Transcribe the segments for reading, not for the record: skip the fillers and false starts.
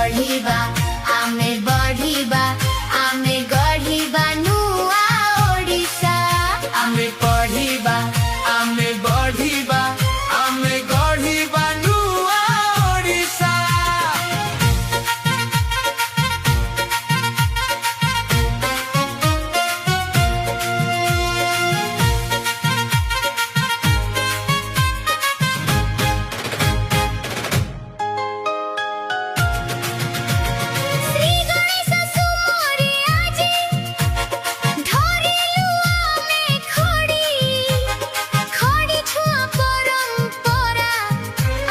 बढ़िबा आमे गढ़िबा नुआ ओडिशा आमे पढ़िबा आमे बढ़िबा आमे गढ़िबा नुआ ओडिशा। श्री गणेश सुमोरे आजे धरिलु आमे खड़ी छुआ परंपरा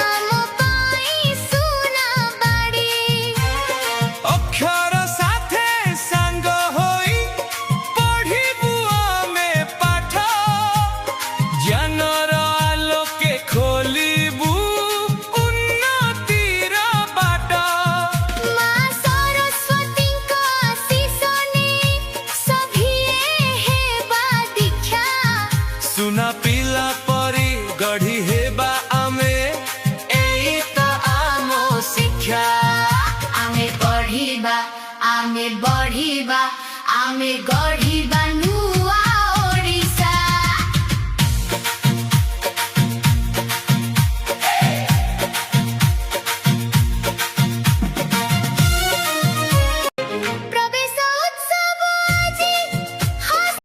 आम पाई सुना बाड़ी अक्षर साथे संग होई पढ़िबु आमे पाठ ज्ञानर आलोके खोलिबु उन्नतिर बाट। माँ सरस्वती को आशीष ने सभिए हेबा दीक्षा सुना पिला परी गढ़ी हेबा आमे एई त आमो शिक्षा। आमे बढ़िबा आमे गढ़िबा नु